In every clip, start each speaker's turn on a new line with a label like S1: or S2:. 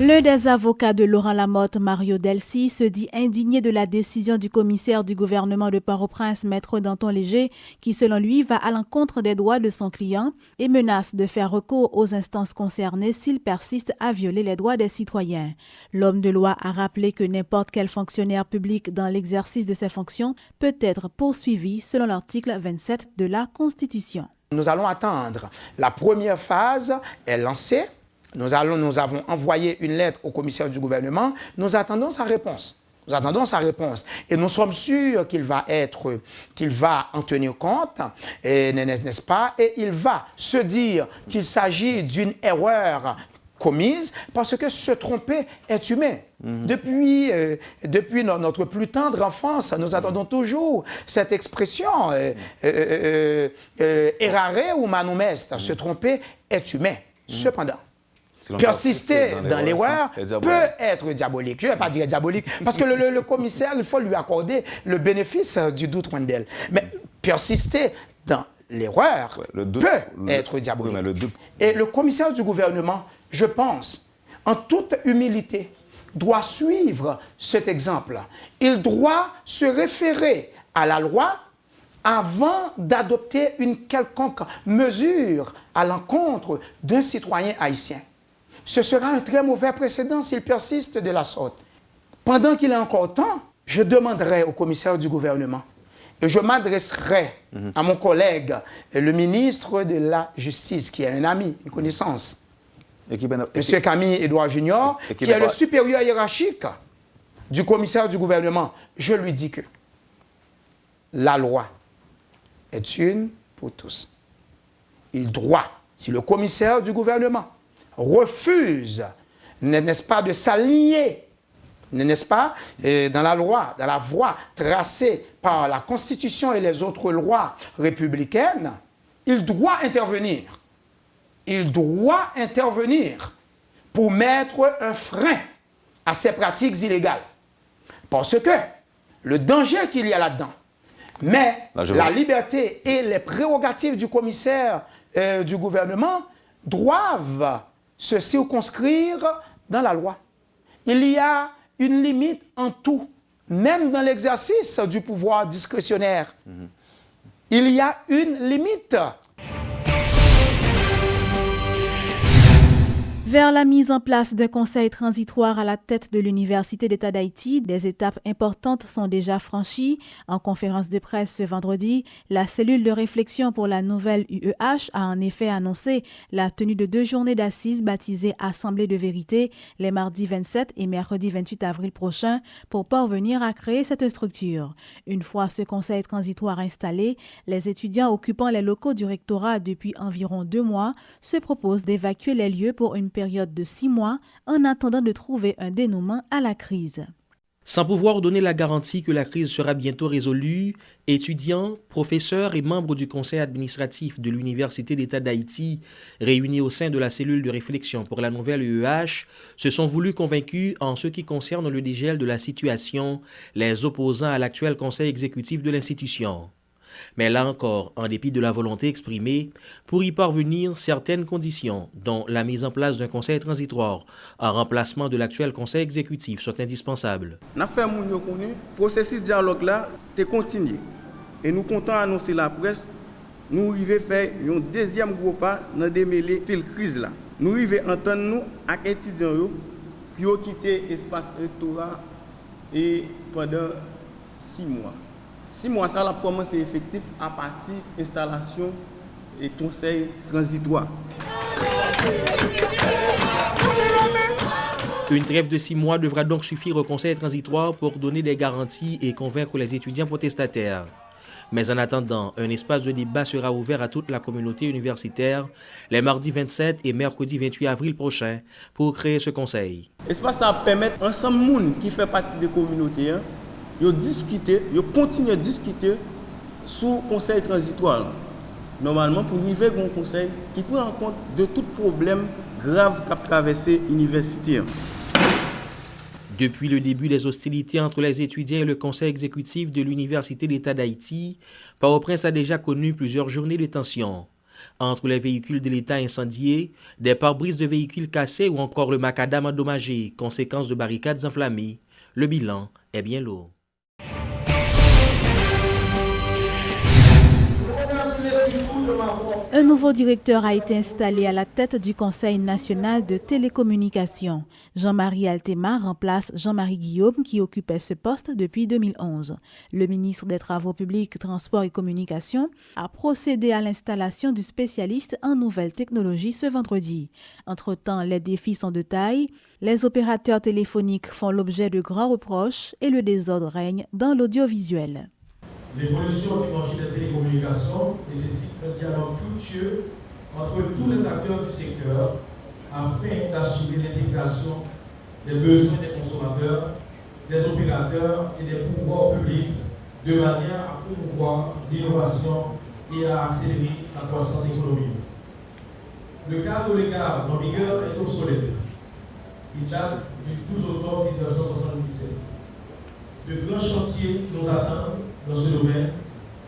S1: L'un des avocats de Laurent Lamotte, Mario Delcy, se dit indigné de la décision du commissaire du gouvernement de Port-au-Prince, Maître Danton Léger, qui selon lui va à l'encontre des droits de son client et menace de faire recours aux instances concernées s'il persiste à violer les droits des citoyens. L'homme de loi a rappelé que n'importe quel fonctionnaire public dans l'exercice de ses fonctions peut être poursuivi selon l'article 27 de la Constitution.
S2: Nous allons attendre. La première phase est lancée. Nous avons envoyé une lettre au commissaire du gouvernement. Nous attendons sa réponse. Et nous sommes sûrs qu'il va en tenir compte, n'est-ce pas? Et il va se dire qu'il s'agit d'une erreur commise parce que se tromper est humain. Depuis notre plus tendre enfance, nous attendons toujours cette expression errare humanum est, se tromper est humain. Cependant, persister dans l'erreur peut être diabolique. Je ne vais pas dire diabolique, parce que le commissaire, il faut lui accorder le bénéfice du doute d'elle. Mais persister dans l'erreur peut être diabolique. Et le commissaire du gouvernement, je pense, en toute humilité, doit suivre cet exemple. Il doit se référer à la loi avant d'adopter une quelconque mesure à l'encontre d'un citoyen haïtien. Ce sera un très mauvais précédent s'il persiste de la sorte. Pendant qu'il est encore temps, je demanderai au commissaire du gouvernement et je m'adresserai à mon collègue, le ministre de la Justice, qui est un ami, une connaissance, M. Camille Edouard Junior, qui est le supérieur hiérarchique du commissaire du gouvernement. Je lui dis que la loi est une pour tous. Il doit, si le commissaire du gouvernement refuse, n'est-ce pas, de s'aligner, n'est-ce pas, dans la loi, dans la voie tracée par la Constitution et les autres lois républicaines, il doit intervenir. Il doit intervenir pour mettre un frein à ces pratiques illégales. Parce que le danger qu'il y a là-dedans, mais la liberté et les prérogatives du commissaire du gouvernement doivent se circonscrire dans la loi. Il y a une limite en tout, même dans l'exercice du pouvoir discrétionnaire. Il y a une limite.
S1: Vers la mise en place d'un conseil transitoire à la tête de l'Université d'État d'Haïti, des étapes importantes sont déjà franchies. En conférence de presse ce vendredi, la cellule de réflexion pour la nouvelle UEH a en effet annoncé la tenue de 2 journées d'assises baptisées Assemblée de vérité les mardis 27 et mercredi 28 avril prochains pour parvenir à créer cette structure. Une fois ce conseil transitoire installé, les étudiants occupant les locaux du rectorat depuis environ 2 mois se proposent d'évacuer les lieux pour une période de 6 mois en attendant de trouver un dénouement à la crise.
S3: Sans pouvoir donner la garantie que la crise sera bientôt résolue, étudiants, professeurs et membres du conseil administratif de l'Université d'État d'Haïti, réunis au sein de la cellule de réflexion pour la nouvelle UEH, se sont voulus convaincus en ce qui concerne le dégel de la situation, les opposants à l'actuel conseil exécutif de l'institution. Mais là encore, en dépit de la volonté exprimée, pour y parvenir, certaines conditions, dont la mise en place d'un conseil transitoire en remplacement de l'actuel conseil exécutif, sont indispensables.
S4: Nous avons fait le processus de dialogue là est continué. Et nous comptons annoncer la presse, nous arrivons faire un deuxième gros pas dans démêler la crise là. Nous arrivons entendre nous avec étudiants qui ont quitté l'espace rectorat et pendant 6 mois. 6 mois, ça a commencé effectif à partir de l'installation et conseil transitoire.
S3: Une trêve de 6 mois devra donc suffire au conseil transitoire pour donner des garanties et convaincre les étudiants protestataires. Mais en attendant, un espace de débat sera ouvert à toute la communauté universitaire les mardis 27 et mercredi 28 avril prochains pour créer ce conseil.
S4: L'espace va permettre ensemble de gens qui font partie de la communauté de discuter, de continuer à discuter sur le conseil transitoire. Normalement, pour arriver à un conseil qui prend en compte de tout problème grave qu'a traversé l'université.
S3: Depuis le début des hostilités entre les étudiants et le conseil exécutif de l'Université d'État d'Haïti, Port-au-Prince a déjà connu plusieurs journées de tension. entre les véhicules de l'État incendiés, des pare-brises de véhicules cassés ou encore le macadam endommagé, conséquence de barricades enflammées. Le bilan est bien lourd.
S1: Un nouveau directeur a été installé à la tête du Conseil national de télécommunications. Jean-Marie Altema remplace Jean-Marie Guillaume qui occupait ce poste depuis 2011. Le ministre des Travaux publics, Transports et Communications a procédé à l'installation du spécialiste en nouvelles technologies ce vendredi. Entre-temps, les défis sont de taille. Les opérateurs téléphoniques font l'objet de grands reproches et le désordre règne dans l'audiovisuel.
S5: L'évolution du marché des télécommunications nécessite un dialogue fructueux entre tous les acteurs du secteur afin d'assurer l'intégration des besoins des consommateurs, des opérateurs et des pouvoirs publics de manière à promouvoir l'innovation et à accélérer la croissance économique. Le cadre légal en vigueur est obsolète. Il date du 12 octobre 1977. De grands chantiers nous attendent dans ce domaine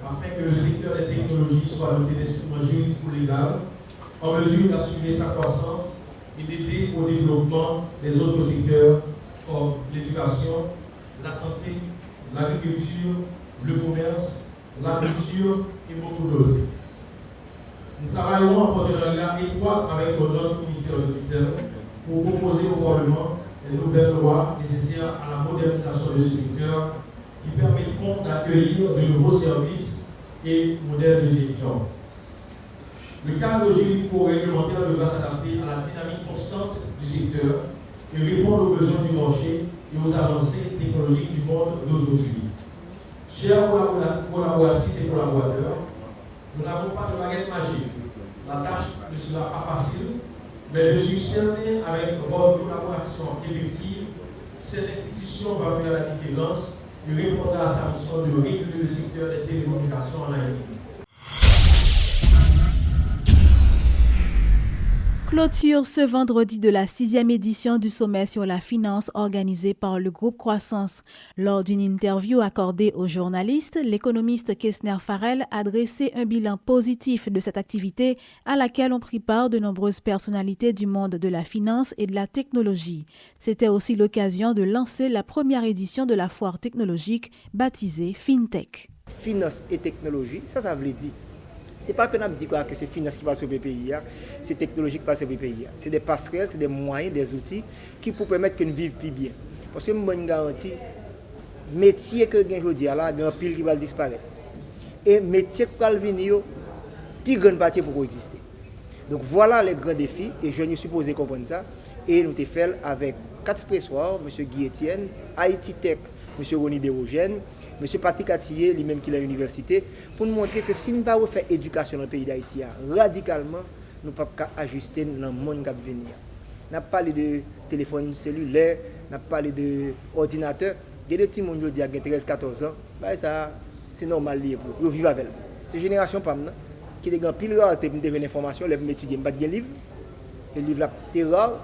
S5: afin que le secteur des technologies soit doté d'instruments juridiques ou légaux en mesure d'assurer sa croissance et d'aider au développement des autres secteurs comme l'éducation, la santé, l'agriculture, le commerce, la culture et beaucoup d'autres. Nous travaillerons en partenariat étroit avec notre ministère de tutelle pour proposer au Parlement les nouvelles lois nécessaires à la modernisation de ce secteur qui permettront d'accueillir de nouveaux services et modèles de gestion. Le cadre juridico-réglementaire devra s'adapter à la dynamique constante du secteur et répondre aux besoins du marché et aux avancées technologiques du monde d'aujourd'hui. Chers collaboratrices et collaborateurs, nous n'avons pas de baguette magique. La tâche ne sera pas facile, mais je suis certain avec votre collaboration effective, cette institution va faire la différence et répondra à sa mission de réguler le secteur des télécommunications en Haïti.
S1: Clôture ce vendredi de la 6e édition du sommet sur la finance organisé par le groupe Croissance. Lors d'une interview accordée aux journalistes, l'économiste Kessner Farrell a dressé un bilan positif de cette activité à laquelle ont pris part de nombreuses personnalités du monde de la finance et de la technologie. C'était aussi l'occasion de lancer la première édition de la foire technologique baptisée FinTech.
S6: Finance et technologie, ça veut dire. Ce n'est pas que nous disons que c'est finance qui va sauver le pays, c'est technologie qui va sauver le pays. C'est des passerelles, c'est des moyens, des outils qui pour permettre que nous vivions plus bien. Parce que moi, je garantis, le métier que nous aujourd'hui, il y a un pile qui va disparaître. Et le métier qui va venir, plus grande partie pour exister. Donc voilà les grands défis, et je nous suis supposé comprendre ça. Et nous avons fait avec 4 pressoirs, M. Guy Etienne, Haïti Tech, M. Rony Dérogène, M. Patrick Attier, lui-même qui est à l'université, pour nous montrer que si nous ne pas faire éducation dans le pays d'Haïti, radicalement, nous ne pouvons pas ajuster dans le monde qui va venir. Nous avons parlé de téléphone cellulaire, nous avons parlé d'ordinateur. Des petits gens qui ont 13-14 ans, bah ça, c'est normal pour vivre avec. C'est une génération qui a pile rareté pour devenir information, les étudiants, pas de livre. Le livre là, c'est rare.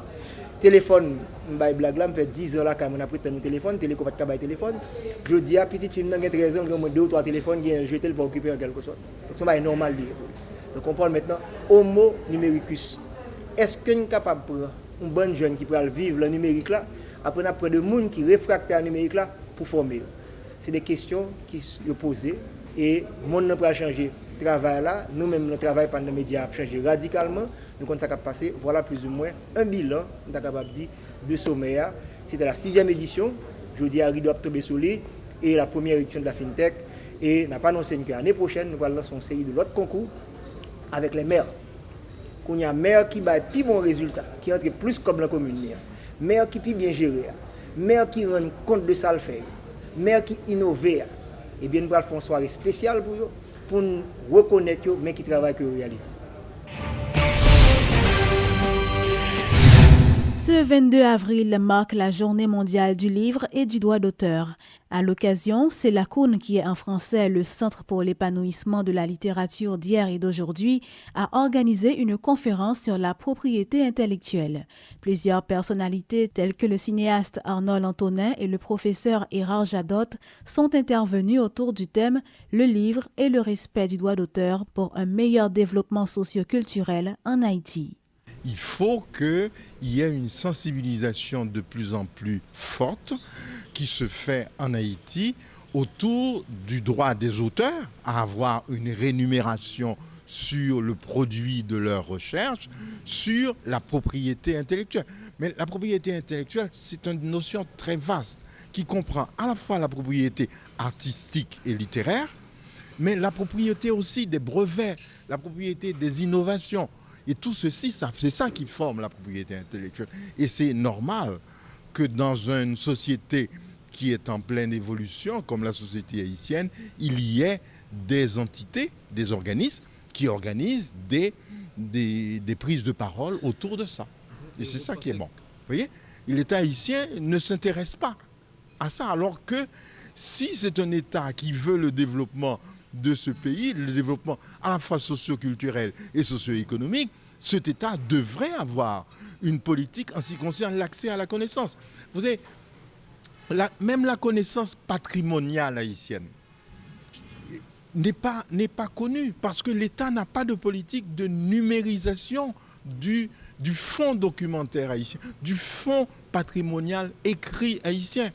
S6: Téléphone, je blague là, je fais 10 ans là quand on a pris un téléphone, téléphone, téléphone. Je dis à petit film, il y a 13 ans, il y a 2 ou 3 téléphones qui ont jeté pour occuper en quelque sorte. Donc c'est normal. Donc on parle maintenant homo numericus. Est-ce que nous sommes capables de prendre un bon jeune qui peut vivre le numérique là, après on apprend des gens qui réfractent au numérique là pour former. C'est des questions qui sont posées et le monde n'a pas changé. Le travail là, nous-mêmes, notre travail pendant les médias a changé radicalement. Nous, quand ça a passé, voilà plus ou moins un bilan, nous sommes capables de dire, de sommet. C'était la 6e édition, je dis à Rideau Octobre Soleil, et la première édition de la FinTech. Et nous avons annoncé que l'année prochaine, nous allons lancer une série de l'autre concours avec les maires. Il y a un maire qui a plus bon résultat, qui entre plus comme la commune, maire qui est bien géré, maire qui rend compte de ça le faire, maire qui innove. Et bien, nous allons faire une soirée spéciale pour eux, pour nous reconnaître, mais qui travaillent que réaliser.
S1: Ce 22 avril marque la Journée mondiale du livre et du droit d'auteur. À l'occasion, c'est la CUN, qui est en français le Centre pour l'épanouissement de la littérature d'hier et d'aujourd'hui, a organisé une conférence sur la propriété intellectuelle. Plusieurs personnalités telles que le cinéaste Arnold Antonin et le professeur Hérard Jadot sont intervenus autour du thème « Le livre et le respect du droit d'auteur pour un meilleur développement socio-culturel en Haïti ».
S7: Il faut qu'il y ait une sensibilisation de plus en plus forte qui se fait en Haïti autour du droit des auteurs à avoir une rémunération sur le produit de leur recherche, sur la propriété intellectuelle. Mais la propriété intellectuelle, c'est une notion très vaste qui comprend à la fois la propriété artistique et littéraire, mais la propriété aussi des brevets, la propriété des innovations. Et tout ceci, c'est ça qui forme la propriété intellectuelle. Et c'est normal que dans une société qui est en pleine évolution, comme la société haïtienne, il y ait des entités, des organismes qui organisent des prises de parole autour de ça. Et c'est ça qui est bon. Vous voyez ? Et l'État haïtien ne s'intéresse pas à ça, alors que si c'est un État qui veut le développement de ce pays, le développement à la fois socio-culturel et socio-économique, cet État devrait avoir une politique en ce qui concerne l'accès à la connaissance. Vous savez, même la connaissance patrimoniale haïtienne n'est pas connue parce que l'État n'a pas de politique de numérisation du fonds documentaire haïtien, du fonds patrimonial écrit haïtien.